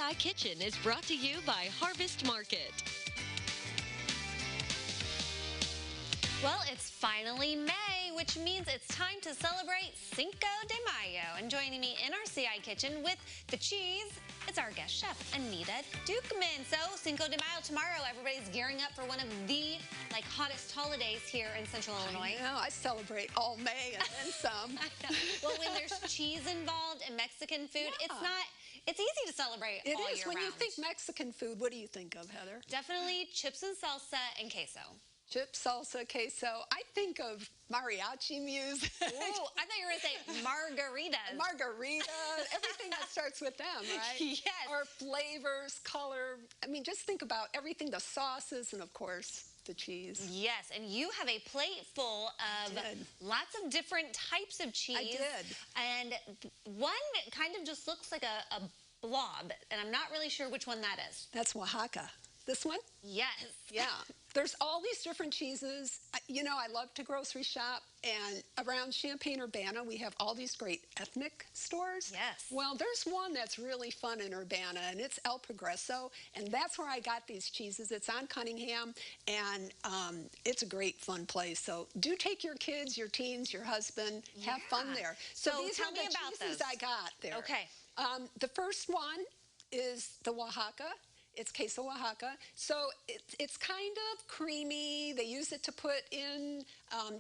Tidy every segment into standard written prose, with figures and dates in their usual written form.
CI Kitchen is brought to you by Harvest Market. Well, it's finally May, which means it's time to celebrate Cinco de Mayo. And joining me in our CI Kitchen with the cheese, it's our guest chef, Anita Dukeman. So, Cinco de Mayo tomorrow. Everybody's gearing up for one of the hottest holidays here in Central Illinois. I know. I celebrate all May and then some. Well, when there's cheese involved and Mexican food, it's easy to celebrate all year round. It is. When you think Mexican food, what do you think of, Heather? Definitely chips and salsa and queso. Chips, salsa, queso. I think of mariachi music. Ooh, I thought you were going to say margaritas. Margaritas, everything that starts with them, right? Yes. Or flavors, color. I mean, just think about everything, the sauces, and of course, the cheese. Yes, and you have a plate full of lots of different types of cheese. I did. And one kind of just looks like a blob, and I'm not really sure which one that is. That's Oaxaca. This one? Yes. Yeah. There's all these different cheeses. You know, I love to grocery shop, and around Champaign-Urbana, we have all these great ethnic stores. Yes. Well, there's one that's really fun in Urbana, and it's El Progreso, and that's where I got these cheeses. It's on Cunningham, and it's a great, fun place. So do take your kids, your teens, your husband, have fun there. So these tell are me the about cheeses those. I got there. Okay. The first one is the Oaxaca. It's queso Oaxaca. So it's kind of creamy. They use it to put in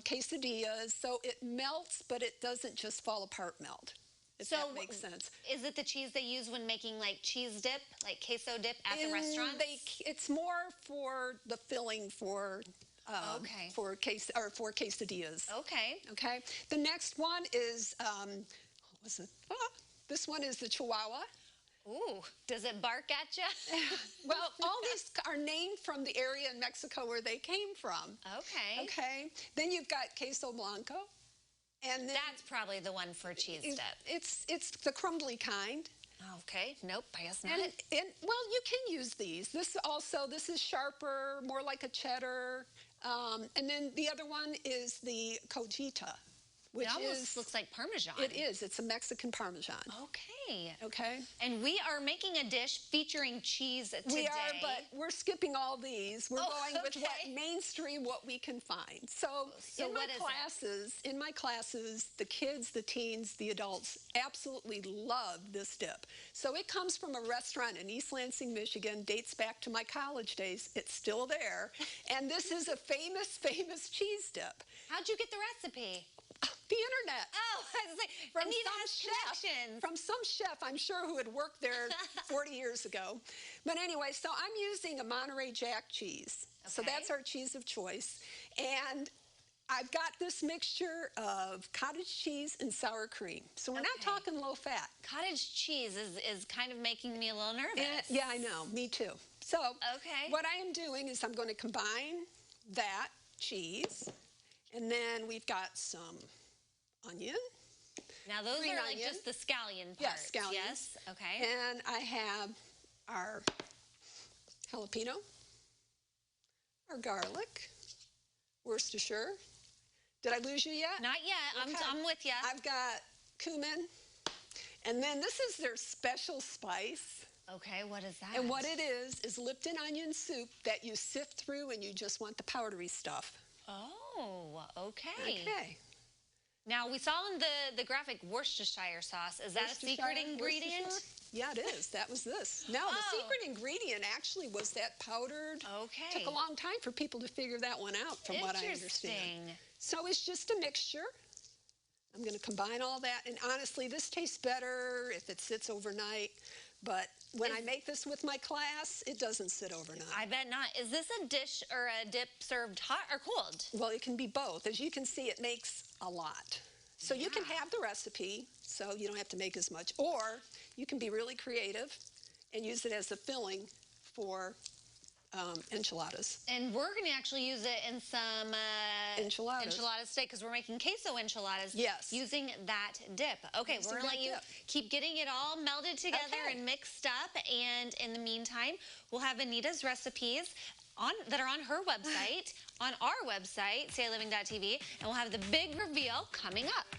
quesadillas. So it melts, but it doesn't just fall apart melt, if that makes sense. Is it the cheese they use when making cheese dip, like queso dip at the restaurant? It's more for the filling for for quesadillas. Okay. Okay. The next one is what was it? This one is the Chihuahua. Ooh, does it bark at you? Well, all these are named from the area in Mexico where they came from. Okay. Okay. Then you've got queso blanco. And then that's probably the one for cheese dip. It's the crumbly kind. Okay. Nope, I guess not. And well, you can use these. This is sharper, more like a cheddar. And then the other one is the cojita. Which it almost looks like Parmesan. It is. It's a Mexican Parmesan. Okay. Okay. And we are making a dish featuring cheese today. We are, but we're skipping all these. We're going with what mainstream, what we can find. So in my classes, the kids, the teens, the adults absolutely love this dip. So it comes from a restaurant in East Lansing, Michigan, dates back to my college days. It's still there. And this is a famous, famous cheese dip. How'd you get the recipe? The internet. Oh, I was like, Anita has connections. From some chef, I'm sure, who had worked there 40 years ago. But anyway, so I'm using a Monterey Jack cheese. Okay. So that's our cheese of choice. And I've got this mixture of cottage cheese and sour cream. So we're not talking low fat. Cottage cheese is kind of making me a little nervous. Yeah, I know. Me too. So what I am doing is I'm going to combine that cheese, and then we've got some onion. Now those are just the scallion parts. Yes, scallions. Yes, okay. And I have our jalapeno, our garlic, Worcestershire. Did I lose you yet? Not yet. Okay. I'm with you. I've got cumin. And then this is their special spice. Okay, what is that? And what it is Lipton onion soup that you sift through and you just want the powdery stuff. Oh, okay. Okay. Now, we saw in the graphic Worcestershire sauce. Is that a secret ingredient? Yeah, it is. That was this. No, the secret ingredient actually was that powdered. Okay. Took a long time for people to figure that one out, from what I understand. So it's just a mixture. I'm going to combine all that. And honestly, this tastes better if it sits overnight. But when I make this with my class, it doesn't sit overnight. I bet not. Is this a dish or a dip served hot or cold? Well, it can be both. As you can see, it makes a lot. So you can have the recipe, so you don't have to make as much. Or you can be really creative and use it as a filling for enchiladas. And we're going to actually use it in some enchiladas today because we're making queso enchiladas using that dip. Okay, we're going to let you keep getting it all melded together and mixed up. And in the meantime, we'll have Anita's recipes that are on her website, on our website, CILiving.tv, and we'll have the big reveal coming up.